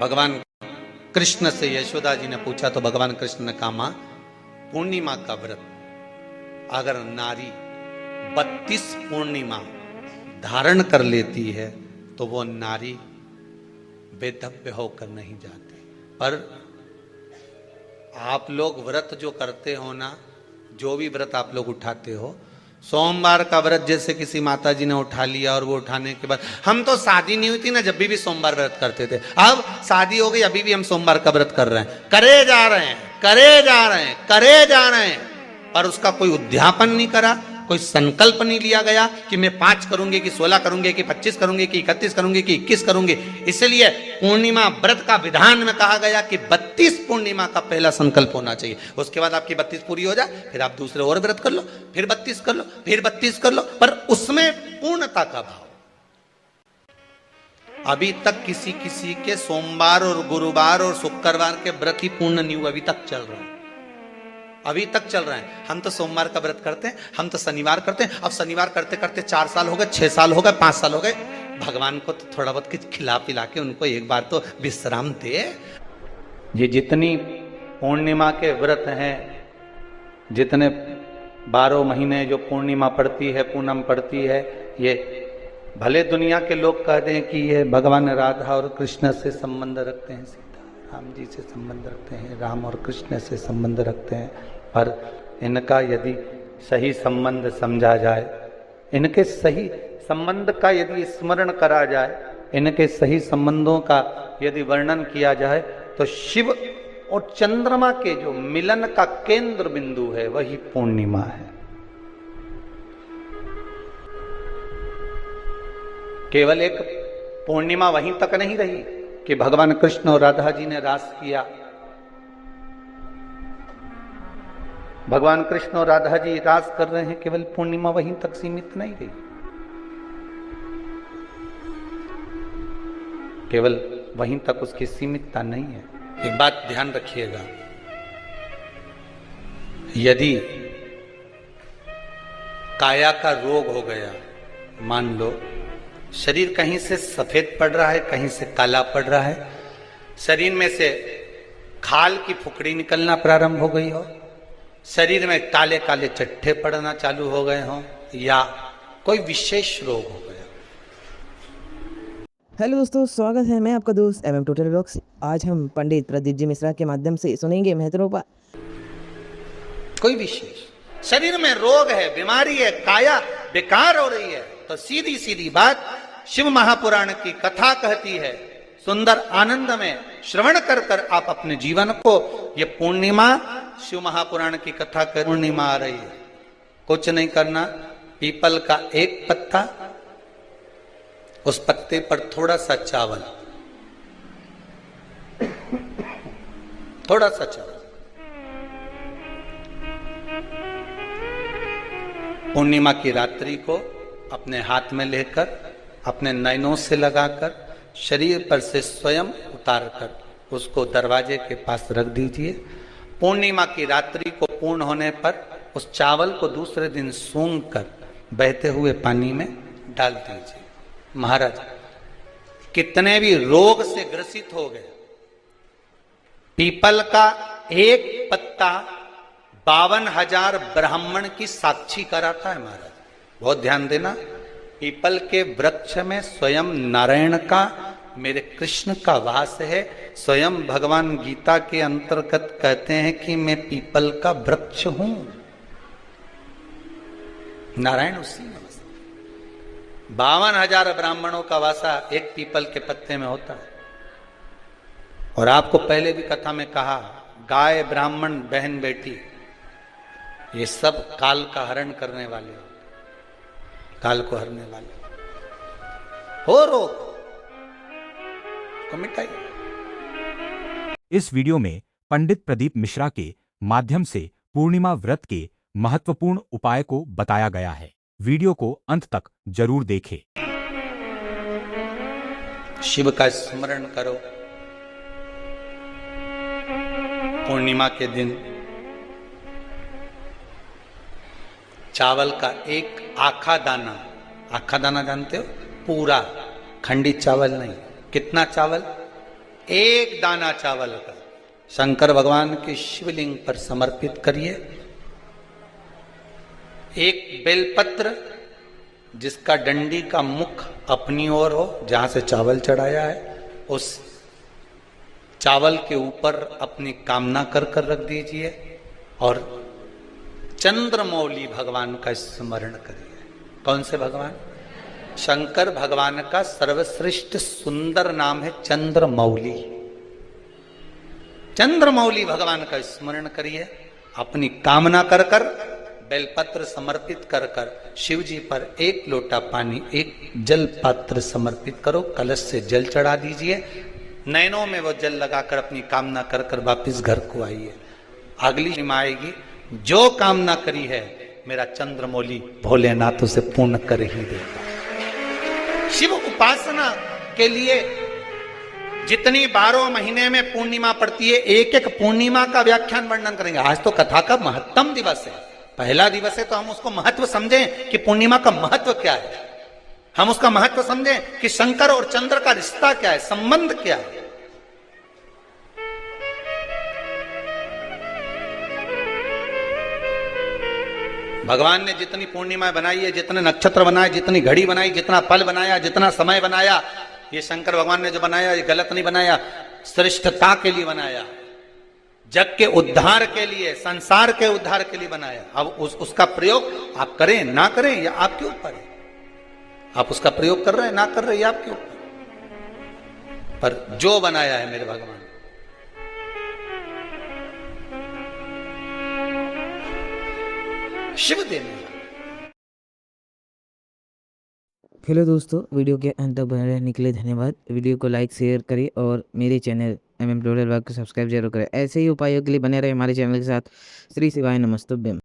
भगवान कृष्ण से यशोदा जी ने पूछा तो भगवान कृष्ण ने कहा, मां पूर्णिमा का व्रत अगर नारी 32 पूर्णिमा धारण कर लेती है तो वो नारी बेधव्य होकर नहीं जाती। पर आप लोग व्रत जो करते हो ना, जो भी व्रत आप लोग उठाते हो, सोमवार का व्रत जैसे किसी माता जी ने उठा लिया और वो उठाने के बाद, हम तो शादी नहीं हुई थी ना जब भी सोमवार व्रत करते थे, अब शादी हो गई अभी भी हम सोमवार का व्रत कर रहे हैं, करे जा रहे हैं, करे जा रहे हैं, करे जा रहे हैं, पर उसका कोई उद्यापन नहीं करा, कोई संकल्प नहीं लिया गया कि मैं 5 करूंगी कि 16 करूंगी कि 25 करूंगी कि 31 करूंगी कि 21 करूंगी। इसलिए पूर्णिमा व्रत का विधान में कहा गया कि 32 पूर्णिमा का पहला संकल्प होना चाहिए। उसके बाद आपकी 32 पूरी हो जाए फिर आप दूसरे और व्रत कर लो, फिर 32 कर लो, फिर 32 कर लो, पर उसमें पूर्णता का भाव। अभी तक किसी किसी के सोमवार और गुरुवार और शुक्रवार के व्रत ही पूर्ण नहीं हुए, अभी तक चल रहा है, अभी तक चल रहा है। हम तो सोमवार का व्रत करते हैं, हम तो शनिवार करते हैं, अब शनिवार करते करते 4 साल हो गए, 6 साल हो गए, 5 साल हो गए। भगवान को तो थोड़ा बहुत कुछ खिला पिला के उनको एक बार तो विश्राम दे। ये जितनी पूर्णिमा के व्रत हैं, जितने 12 महीने जो पूर्णिमा पड़ती है, पूनम पड़ती है, ये भले दुनिया के लोग कहते हैं कि ये भगवान राधा और कृष्ण से संबंध रखते हैं, राम जी से संबंध रखते हैं, राम और कृष्ण से संबंध रखते हैं, पर इनका यदि सही संबंध समझा जाए, इनके सही संबंध का यदि स्मरण करा जाए, इनके सही संबंधों का यदि वर्णन किया जाए, तो शिव और चंद्रमा के जो मिलन का केंद्र बिंदु है वही पूर्णिमा है। केवल एक पूर्णिमा वहीं तक नहीं रही कि भगवान कृष्ण और राधा जी ने रास किया। भगवान कृष्ण और राधा जी रास कर रहे हैं, केवल पूर्णिमा वहीं तक सीमित नहीं रही, केवल वहीं तक उसकी सीमितता नहीं है। एक बात ध्यान रखिएगा, यदि काया का रोग हो गया, मान लो शरीर कहीं से सफेद पड़ रहा है, कहीं से काला पड़ रहा है, शरीर में से खाल की फुकड़ी निकलना प्रारंभ हो गई हो, शरीर में काले काले चट्टे पड़ना चालू हो गए हों, या कोई विशेष रोग हो गया। हेलो दोस्तों, स्वागत है, मैं आपका दोस्त MM टोटल व्लॉग्स। आज हम पंडित प्रदीप जी मिश्रा के माध्यम से सुनेंगे महत्वपूर्ण कोई विशेष शरीर में रोग है, बीमारी है, काया बेकार हो रही है, तो सीधी सीधी बात शिव महापुराण की कथा कहती है, सुंदर आनंद में श्रवण कर कर आप अपने जीवन को, ये पूर्णिमा शिव महापुराण की कथा कर, पूर्णिमा आ रही है, कुछ नहीं करना, पीपल का एक पत्ता, उस पत्ते पर थोड़ा सा चावल, थोड़ा सा चावल, पूर्णिमा की रात्रि को अपने हाथ में लेकर, अपने नयनों से लगाकर, शरीर पर से स्वयं उतार कर उसको दरवाजे के पास रख दीजिए। पूर्णिमा की रात्रि को पूर्ण होने पर उस चावल को दूसरे दिन सूंघ कर बहते हुए पानी में डाल दीजिए। महाराज कितने भी रोग से ग्रसित हो गए, पीपल का एक पत्ता 52,000 ब्राह्मण की साक्षी कराता है। महाराज बहुत ध्यान देना, पीपल के वृक्ष में स्वयं नारायण का, मेरे कृष्ण का वास है। स्वयं भगवान गीता के अंतर्गत कहते हैं कि मैं पीपल का वृक्ष हूं, नारायण उसी में। 52,000 ब्राह्मणों का वासा एक पीपल के पत्ते में होता है। और आपको पहले भी कथा में कहा, गाय, ब्राह्मण, बहन, बेटी, ये सब काल का हरण करने वाले हो, काल को हरने वाले हो, रोग को मिटाइए। इस वीडियो में पंडित प्रदीप मिश्रा के माध्यम से पूर्णिमा व्रत के महत्वपूर्ण उपाय को बताया गया है। वीडियो को अंत तक जरूर देखें। शिव का स्मरण करो। पूर्णिमा के दिन चावल का एक आखा दाना जानते हो, पूरा, खंडित चावल नहीं। कितना चावल? एक दाना चावल का शंकर भगवान के शिवलिंग पर समर्पित करिए। एक बेलपत्र जिसका डंडी का मुख अपनी ओर हो, जहां से चावल चढ़ाया है, उस चावल के ऊपर अपनी कामना कर कर रख दीजिए और चंद्रमौली भगवान का स्मरण करिए। कौन से भगवान? शंकर भगवान का सर्वश्रेष्ठ सुंदर नाम है चंद्रमौली। चंद्रमौली भगवान का स्मरण करिए। अपनी कामना कर कर बेलपत्र समर्पित कर कर शिव जी पर एक लोटा पानी, एक जल पात्र समर्पित करो, कलश से जल चढ़ा दीजिए। नैनों में वो जल लगाकर अपनी कामना कर कर वापिस घर को आइए। अगली निमा आएगी, जो कामना करी है मेरा चंद्रमौली भोलेनाथ उसे पूर्ण कर ही देगा। शिव उपासना के लिए जितनी 12 महीने में पूर्णिमा पड़ती है, एक एक पूर्णिमा का व्याख्यान वर्णन करेंगे। आज तो कथा का महत्तम दिवस है, पहला दिवस है, तो हम उसको महत्व समझें कि पूर्णिमा का महत्व क्या है। हम उसका महत्व समझें कि शंकर और चंद्र का रिश्ता क्या है, संबंध क्या है। भगवान ने जितनी पूर्णिमाएं बनाई है, जितने नक्षत्र बनाए, जितनी घड़ी बनाई, जितना पल बनाया, जितना समय बनाया, ये शंकर भगवान ने जो बनाया ये गलत नहीं बनाया, श्रेष्ठता के लिए बनाया, जग के उद्धार के लिए, संसार के उद्धार के लिए बनाया। अब उसका प्रयोग आप करें ना करें या आपके ऊपर है। आप उसका प्रयोग कर रहे हैं ना कर रहे हैं, आपके ऊपर। पर जो बनाया है मेरे भगवान, शिव देने। हेलो दोस्तों, वीडियो के अंत तक बने रहने के लिए धन्यवाद। वीडियो को लाइक शेयर करें और मेरे चैनल MM टोटल व्लॉग को सब्सक्राइब जरूर करें। ऐसे ही उपायों के लिए बने रहे हमारे चैनल के साथ। श्री शिवाय नमस्तुभ्यम।